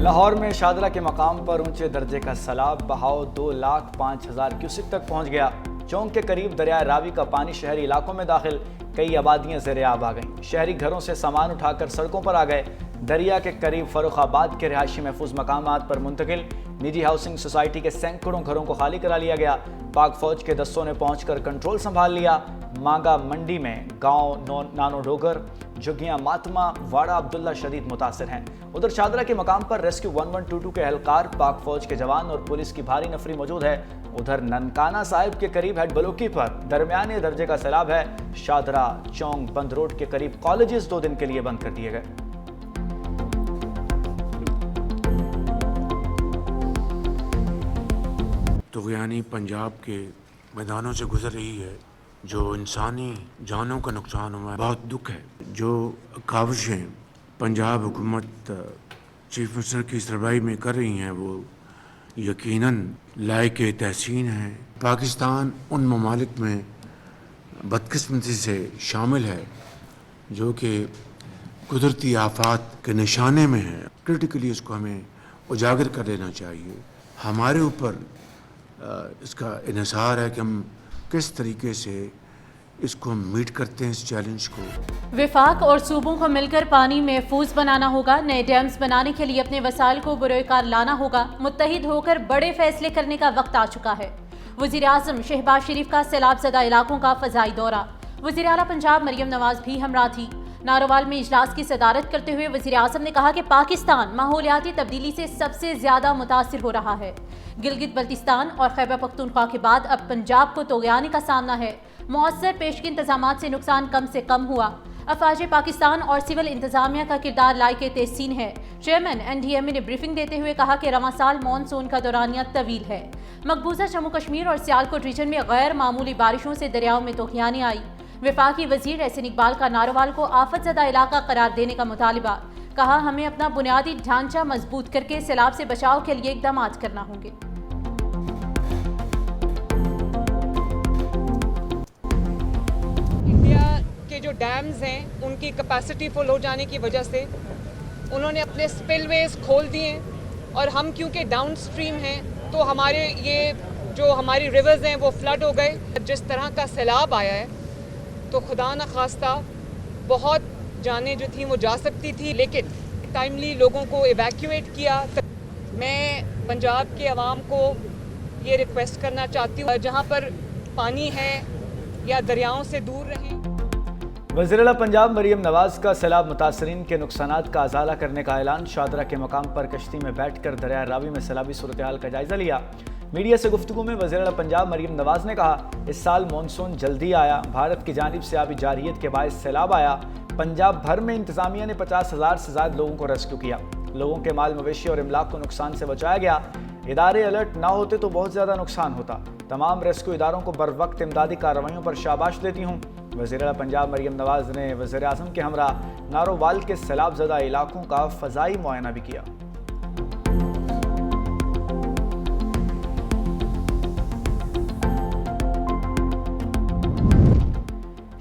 لاہور میں شاہدرہ کے مقام پر اونچے درجے کا سیلاب، بہاؤ 2,05,000 کیوسک تک پہنچ گیا۔ چونک کے قریب دریائے راوی کا پانی شہری علاقوں میں داخل، کئی آبادیاں زیر آب آ گئیں۔ شہری گھروں سے سامان اٹھا کر سڑکوں پر آ گئے۔ دریا کے قریب فروخ آباد کے رہائشی محفوظ مقامات پر منتقل، نجی ہاؤسنگ سوسائٹی کے سینکڑوں گھروں کو خالی کرا لیا گیا۔ پاک فوج کے دستوں نے پہنچ کر کنٹرول سنبھال لیا۔ مانگا منڈی میں گاؤں نانو ڈوگر، جھگیاں ماتما، واڑہ عبداللہ شدید متاثر ہیں۔ ادھر شاہدرہ کے مقام پر ریسکیو 1122 کے اہلکار، پاک فوج کے جوان اور پولیس کی بھاری نفری موجود ہے۔ ادھر ننکانہ صاحب کے قریب ہیڈ بلوکی پر درمیانے درجے کا سیلاب ہے۔ شاہدرہ چونک بند روڈ کے قریب کالجز 2 دن کے لیے بند کر دیے گئے۔ طغیانی پنجاب کے میدانوں سے گزر رہی ہے، جو انسانی جانوں کا نقصان ہوا ہے، بہت دکھ ہے۔ جو کاوشیں پنجاب حکومت چیف منسٹر کی سربراہی میں کر رہی ہیں، وہ یقیناً لائق تحسین ہیں۔ پاکستان ان ممالک میں بدقسمتی سے شامل ہے جو کہ قدرتی آفات کے نشانے میں ہے۔ کرٹیکلی اس کو ہمیں اجاگر کر لینا چاہیے۔ ہمارے اوپر اس کا انحصار ہے کہ ہم کس طریقے سے اس کو میٹ کرتے ہیں، اس چیلنج کو۔ وفاق اور صوبوں کو مل کر پانی محفوظ بنانا ہوگا۔ نئے ڈیمز بنانے کے لیے اپنے وسائل کو بروئے کار لانا ہوگا۔ متحد ہو کر بڑے فیصلے کرنے کا وقت آ چکا ہے۔ وزیر اعظم شہباز شریف کا سیلاب زدہ علاقوں کا فضائی دورہ۔ وزیر اعلیٰ پنجاب مریم نواز بھی ہمراہ تھی۔ ناروال میں اجلاس کی صدارت کرتے ہوئے وزیر اعظم نے کہا کہ پاکستان ماحولیاتی تبدیلی سے سب سے زیادہ متاثر ہو رہا ہے۔ گلگت بلتستان اور خیبر پختونخوا کے بعد اب پنجاب کو طغیانی کا سامنا ہے۔ مؤثر پیشگی انتظامات سے نقصان کم سے کم ہوا۔ افواج پاکستان اور سول انتظامیہ کا کردار لائق تحسین ہے۔ چیئرمین NDMA نے بریفنگ دیتے ہوئے کہا کہ رواں سال مانسون کا دورانیہ طویل ہے۔ مقبوضہ جموں کشمیر اور سیالکوٹ ریجن میں غیر معمولی بارشوں سے دریاؤں میں طوفانی آئی۔ وفاقی وزیر احسن اقبال کا ناروال کو آفت زدہ علاقہ قرار دینے کا مطالبہ۔ کہا ہمیں اپنا بنیادی ڈھانچہ مضبوط کر کے سیلاب سے بچاؤ کے لیے اقدامات کرنا ہوں گے۔ جو ڈیمز ہیں ان کی کیپیسٹی فل ہو جانے کی وجہ سے انہوں نے اپنے سپل ویز کھول دیے، اور ہم کیونکہ ڈاؤن سٹریم ہیں تو ہمارے یہ جو ہماری ریورز ہیں وہ فلڈ ہو گئے۔ جس طرح کا سیلاب آیا ہے تو خدا نخواستہ بہت جانیں جو تھیں وہ جا سکتی تھی، لیکن ٹائملی لوگوں کو ایویکیویٹ کیا۔ میں پنجاب کے عوام کو یہ ریکویسٹ کرنا چاہتی ہوں جہاں پر پانی ہے یا دریاؤں سے دور رہیں۔ وزیر اعلیٰ پنجاب مریم نواز کا سیلاب متاثرین کے نقصانات کا ازالہ کرنے کا اعلان۔ شاہدرہ کے مقام پر کشتی میں بیٹھ کر دریائے راوی میں سیلابی صورتحال کا جائزہ لیا۔ میڈیا سے گفتگو میں وزیر اعلیٰ پنجاب مریم نواز نے کہا، اس سال مانسون جلدی آیا، بھارت کی جانب سے آبی جارحیت کے باعث سیلاب آیا۔ پنجاب بھر میں انتظامیہ نے 50,000 سے زائد لوگوں کو ریسکیو کیا۔ لوگوں کے مال مویشی اور املاک کو نقصان سے بچایا گیا۔ ادارے الرٹ نہ ہوتے تو بہت زیادہ نقصان ہوتا۔ تمام ریسکیو اداروں کو بروقت امدادی کارروائیوں پر شاباش دیتی ہوں۔ وزیر اعلیٰ پنجاب مریم نواز نے وزیر اعظم کے ہمراہ نارووال کے سیلاب زدہ علاقوں کا فضائی معائنہ بھی کیا۔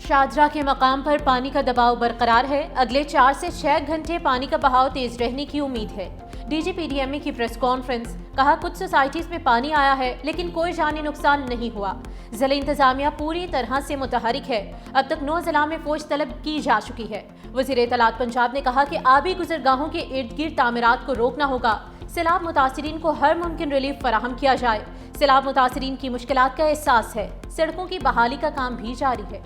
شاہدرہ کے مقام پر پانی کا دباؤ برقرار ہے۔ اگلے 4 سے 6 گھنٹے پانی کا بہاؤ تیز رہنے کی امید ہے۔ DGPDMA کی پریس کانفرنس۔ کہا کچھ سوسائٹیز میں پانی آیا ہے لیکن کوئی جانی نقصان نہیں ہوا۔ ضلع انتظامیہ پوری طرح سے متحرک ہے۔ اب تک 9 ضلع میں فوج طلب کی جا چکی ہے۔ وزیر اطلاعات پنجاب نے کہا کہ آبی گزرگاہوں کے ارد گرد تعمیرات کو روکنا ہوگا۔ سیلاب متاثرین کو ہر ممکن ریلیف فراہم کیا جائے۔ سیلاب متاثرین کی مشکلات کا احساس ہے۔ سڑکوں کی بحالی کا کام بھی جاری ہے۔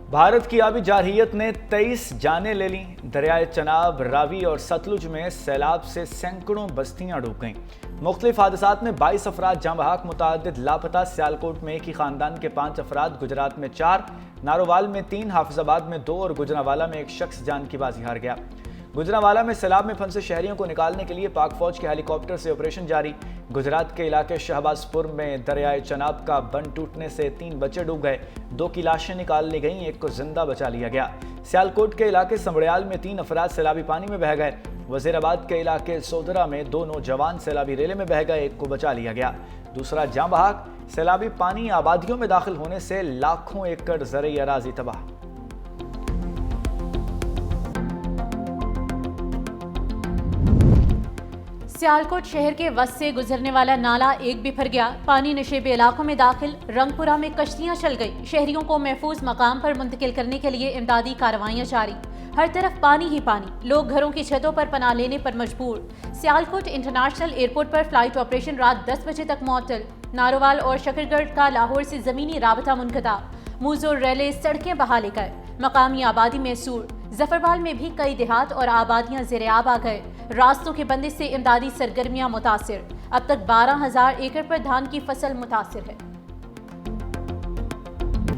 بھارت کی آبی جارحیت نے 23 جانیں لے لیں۔ دریائے چناب، راوی اور ستلج میں سیلاب سے سینکڑوں بستیاں ڈوب گئیں۔ مختلف حادثات میں 22 افراد جاں بحق، متعدد لاپتہ۔ سیالکوٹ میں ایک ہی خاندان کے 5 افراد، گجرات میں 4، نارووال میں 3، حافظ آباد میں 2 اور گجرانوالہ میں 1 شخص جان کی بازی ہار گیا۔ گجرانوالہ میں سیلاب میں پھنسے شہریوں کو نکالنے کے لیے پاک فوج کے ہیلی کاپٹر سے آپریشن جاری۔ گجرات کے علاقے شہباز پور میں دریائے چناب کا بند ٹوٹنے سے 3 بچے ڈوب گئے، 2 کی لاشیں نکال لی گئیں، 1 کو زندہ بچا لیا گیا۔ سیالکوٹ کے علاقے سمبڑیال میں 3 افراد سیلابی پانی میں بہہ گئے۔ وزیر آباد کے علاقے سودرہ میں 2 نوجوان سیلابی ریلے میں بہہ گئے، 1 کو بچا لیا گیا۔ دوسرا جاں بحق سیلابی پانی آبادیوں میں داخل ہونے سے لاکھوں ایکڑ زرعی اراضی تباہ۔ سیالکوٹ شہر کے وسط سے گزرنے والا نالا ایک بھی بھر گیا، پانی نشیبی علاقوں میں داخل، رنگ پورہ میں کشتیاں چل گئی، شہریوں کو محفوظ مقام پر منتقل کرنے کے لیے امدادی کارروائیاں جاری، ہر طرف پانی ہی پانی، لوگ گھروں کی چھتوں پر پناہ لینے پر مجبور۔ سیالکوٹ انٹرنیشنل ایئرپورٹ پر فلائٹ آپریشن رات 10 بجے تک معطل، نارووال اور شکرگڑھ کا لاہور سے زمینی رابطہ منقطع، موزوں ریلے سڑکیں بہا لے گئے، مقامی آبادی میں سور، ظفربال میں بھی کئی دیہات اور آبادیاں زیر آب آ گئے، راستوں کی بندش سے امدادی سرگرمیاں متاثر، اب تک 12,000 ایکڑ پر دھان کی فصل متاثر ہے۔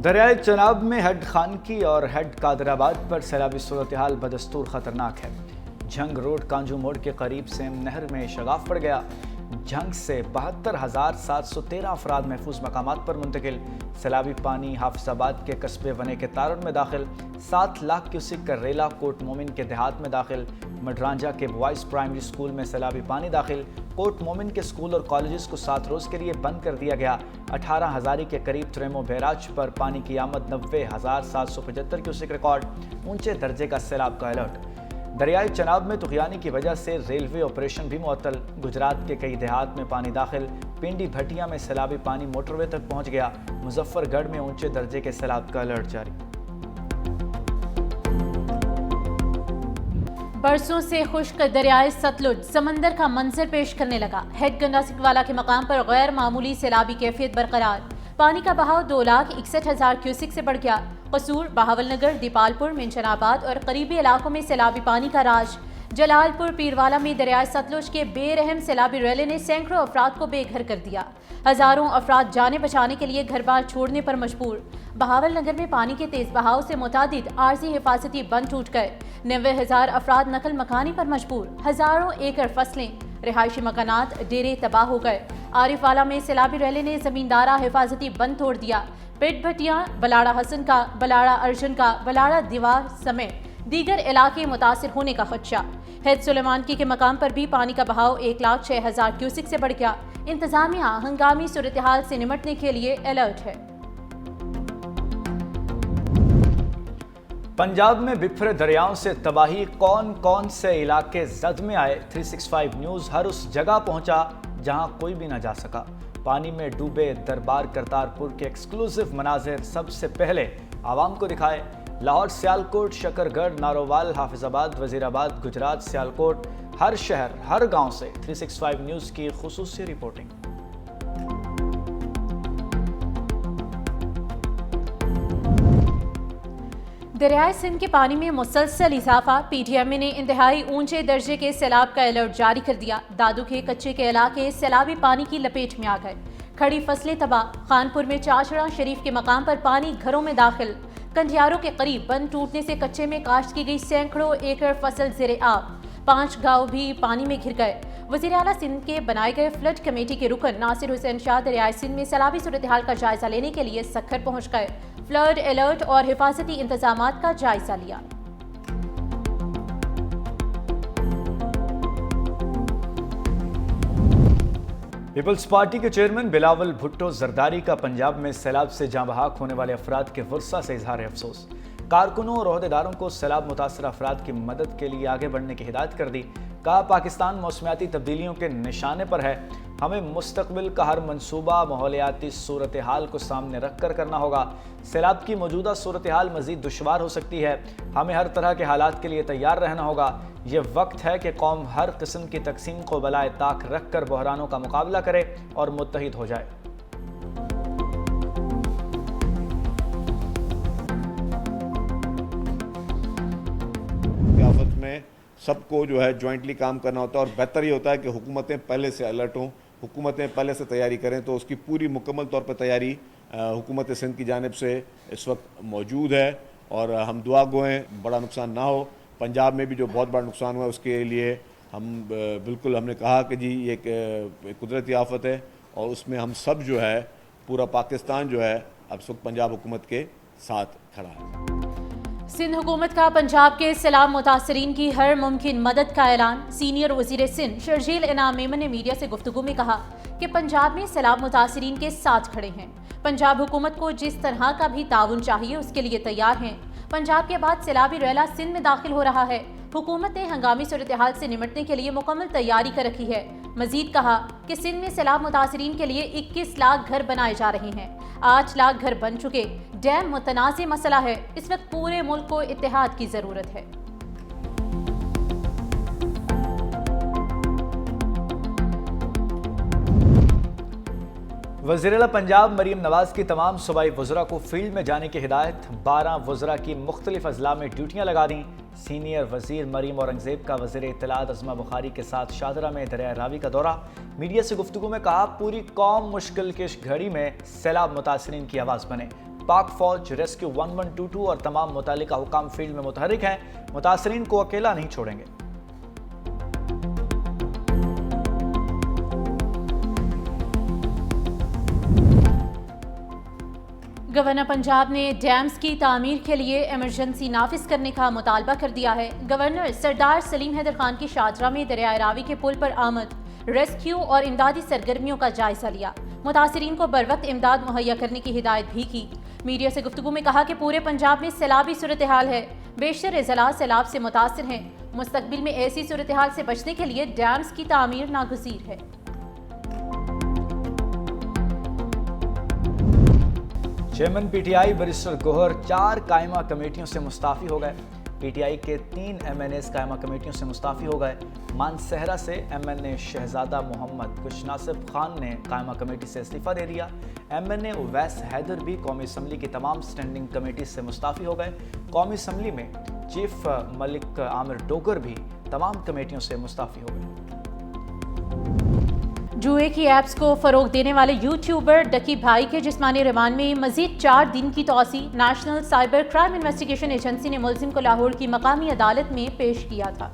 دریائے چناب میں ہیڈ خانکی اور ہیڈ قادر آباد پر سیلابی صورتحال بدستور خطرناک ہے۔ جھنگ روڈ کانجو موڑ کے قریب سیم نہر میں شگاف پڑ گیا، جھنگ سے 72,713 افراد محفوظ مقامات پر منتقل، سیلابی پانی حافظ آباد کے قصبے ونے کے تارڑ میں داخل، 7 لاکھ کیوسک کا ریلا کوٹ مومن کے دیہات میں داخل، مڈرانجہ کے بوائز پرائمری سکول میں سیلابی پانی داخل، کوٹ مومن کے سکول اور کالجز کو 7 روز کے لیے بند کر دیا گیا، 18 ہزاری کے قریب تریمو بیراج پر پانی کی آمد، 90,775 کیوسک ریکارڈ، اونچے درجے کا سیلاب کا الرٹ۔ دریائے چناب میں طغیانی کی وجہ سے ریلوے آپریشن بھی معطل، گجرات کے کئی دیہات میں پانی داخل، پنڈی بھٹیا میں سیلابی پانی موٹر وے تک پہنچ گیا، مظفر گڑھ میں اونچے درجے کے سیلاب کا الرٹ جاری۔ برسوں سے خشک دریائے ستلج سمندر کا منظر پیش کرنے لگا، ہیڈ گنڈا سکوالا کے مقام پر غیر معمولی سیلابی کیفیت برقرار، پانی کا بہاؤ 2,61,000 کیوسک سے بڑھ گیا، قصور، بہاول نگر، دیپال پور، منشن آباد اور قریبی علاقوں میں سیلابی پانی کا راج، جلال پور پیروالا میں دریائے ستلج کے بے رحم سیلابی ریلے نے سینکڑوں افراد کو بے گھر کر دیا، ہزاروں افراد جانیں بچانے کے لیے گھر بار چھوڑنے پر مجبور، بہاول نگر میں پانی کے تیز بہاؤ سے متعدد عارضی حفاظتی بند ٹوٹ گئے، 90,000 افراد نقل مکانی پر مجبور، ہزاروں ایکڑ فصلیں، رہائشی مکانات، ڈیرے تباہ ہو گئے، عارف والا میں سیلابی ریلے نے زمیندارہ حفاظتی بند توڑ دیا، پیٹ بھٹیا، بلاڑا حسن کا، بلاڑا ارجن کا، بلاڑا دیوار سمیت دیگر علاقے متاثر ہونے کا خدشہ، ہیڈ سلیمانکی کے مقام پر بھی پانی کا بہاؤ 1,06,000 کیوسک سے بڑھ گیا، انتظامیہ ہنگامی صورتحال سے نمٹنے کے لیے الرٹ ہے۔ پنجاب میں بکھرے دریاؤں سے تباہی، کون کون سے علاقے زد میں آئے، 365 نیوز ہر اس جگہ پہنچا جہاں کوئی بھی نہ جا سکا، پانی میں ڈوبے دربار کرتارپور کے ایکسکلوسیو مناظر سب سے پہلے عوام کو دکھائے، لاہور، سیالکوٹ، شکرگڑھ، نارووال، حافظ آباد، وزیر آباد، گجرات، سیالکوٹ، ہر شہر، ہر گاؤں سے 365 نیوز کی خصوصی رپورٹنگ۔ دریائے سندھ کے پانی میں مسلسل اضافہ، پی ٹی ایم نے انتہائی اونچے درجے کے سیلاب کا الرٹ جاری کر دیا، دادو کے کچے کے علاقے سیلابی پانی کی لپیٹ میں آ گئے، کھڑی فصلیں تباہ، خانپور میں چاچڑا شریف کے مقام پر پانی گھروں میں داخل، کنڈیاروں کے قریب بند ٹوٹنے سے کچے میں کاشت کی گئی سینکڑوں ایکڑ فصل زیر آب، 5 گاؤں بھی پانی میں گر گئے۔ وزیر اعلیٰ سندھ کے بنائے گئے فلڈ کمیٹی کے رکن ناصر حسین شاہ دریائے سندھ میں سیلابی صورتحال کا جائزہ لینے کے لیے سکھر پہنچ گئے، فلڈ الرٹ اور حفاظتی انتظامات کا جائزہ لیا۔ پیپلز پارٹی کے چیئرمین بلاول بھٹو زرداری کا پنجاب میں سیلاب سے جاں بحق ہونے والے افراد کے ورثہ سے اظہار افسوس، کارکنوں اور عہدیداروں کو سیلاب متاثرہ افراد کی مدد کے لیے آگے بڑھنے کی ہدایت کر دی، کہا پاکستان موسمیاتی تبدیلیوں کے نشانے پر ہے، ہمیں مستقبل کا ہر منصوبہ ماحولیاتی صورتحال کو سامنے رکھ کر کرنا ہوگا، سیلاب کی موجودہ صورتحال مزید دشوار ہو سکتی ہے، ہمیں ہر طرح کے حالات کے لیے تیار رہنا ہوگا، یہ وقت ہے کہ قوم ہر قسم کی تقسیم کو بالائے طاق رکھ کر بحرانوں کا مقابلہ کرے اور متحد ہو جائے۔ آفت میں سب کو جو ہے جوائنٹلی کام کرنا ہوتا ہے اور بہتر یہ ہوتا ہے کہ حکومتیں پہلے سے الرٹ ہوں، حکومتیں پہلے سے تیاری کریں، تو اس کی پوری مکمل طور پر تیاری حکومت سندھ کی جانب سے اس وقت موجود ہے اور ہم دعا گو ہیں بڑا نقصان نہ ہو۔ پنجاب میں بھی جو بہت بڑا نقصان ہوا ہے اس کے لیے ہم نے کہا کہ جی یہ ایک قدرتی آفت ہے اور اس میں ہم سب جو ہے پورا پاکستان جو ہے اب اس وقت پنجاب حکومت کے ساتھ کھڑا ہے۔ سندھ حکومت کا پنجاب کے سیلاب متاثرین کی ہر ممکن مدد کا اعلان، سینئر وزیر سندھ شرجیل انعام میمن نے میڈیا سے گفتگو میں کہا کہ پنجاب میں سیلاب متاثرین کے ساتھ کھڑے ہیں۔ پنجاب حکومت کو جس طرح کا بھی تعاون چاہیے اس کے لیے تیار ہیں۔ پنجاب کے بعد سیلابی ریلا سندھ میں داخل ہو رہا ہے۔ حکومت نے ہنگامی صورتحال سے نمٹنے کے لیے مکمل تیاری کر رکھی ہے۔ مزید کہا کہ سندھ میں سیلاب متاثرین کے لیے 21 لاکھ گھر بنائے جا رہے ہیں۔ 8 لاکھ گھر بن چکے۔ ڈیم متنازع مسئلہ ہے۔ اس وقت پورے ملک کو اتحاد کی ضرورت ہے۔ وزیراعلیٰ پنجاب مریم نواز کی تمام صوبائی وزراء کو فیلڈ میں جانے کی ہدایت۔ 12 وزراء کی مختلف اضلاع میں ڈیوٹیاں لگا دیں۔ سینئر وزیر مریم اورنگزیب کا وزیر اطلاعات عظمہ بخاری کے ساتھ شاہدرہ میں دریائے راوی کا دورہ۔ میڈیا سے گفتگو میں کہا پوری قوم مشکل کش گھڑی میں سیلاب متاثرین کی آواز بنے۔ پاک فوج ریسکیو 1122 اور تمام متعلقہ حکام فیلڈ میں متحرک ہیں، متاثرین کو اکیلا نہیں چھوڑیں گے۔ گورنر پنجاب نے ڈیمز کی تعمیر کے لیے ایمرجنسی نافذ کرنے کا مطالبہ کر دیا ہے۔ گورنر سردار سلیم حیدر خان کی شاہدرہ میں دریائے راوی کے پل پر آمد، ریسکیو اور امدادی سرگرمیوں کا جائزہ لیا۔ متاثرین کو بروقت امداد مہیا کرنے کی ہدایت بھی کی۔ میڈیا سے گفتگو میں کہا کہ پورے پنجاب میں سیلابی صورتحال ہے، بیشتر اضلاع سیلاب سے متاثر ہیں۔ مستقبل میں ایسی صورتحال سے بچنے کے لیے ڈیمز کی تعمیر ناگزیر ہے۔ Chairman P T I barrister Gohar 4 قائمہ کمیٹیوں سے مستعفی ہو گئے۔ پی ٹی آئی کے 3 ایم این ایز قائمہ کمیٹیوں سے مستعفی ہو گئے۔ مانسہرہ سے ایم این اے شہزادہ محمد کش ناصب خان نے قائمہ کمیٹی سے استعفیٰ دے دیا۔ ایم این اے اویس حیدر بھی قومی اسمبلی کی تمام سٹینڈنگ کمیٹی سے مستعفی ہو گئے۔ قومی اسمبلی میں چیف ملک عامر ڈوگر بھی تمام کمیٹیوں سے مستعفی ہو گئے۔ جوئے کی ایپس کو فروغ دینے والے یوٹیوبر ڈکی بھائی کے جسمانی ریمانڈ میں مزید 4 دن کی توسیع۔ National cyber crime investigation agency نے ملزم کو لاہور کی مقامی عدالت میں پیش کیا تھا۔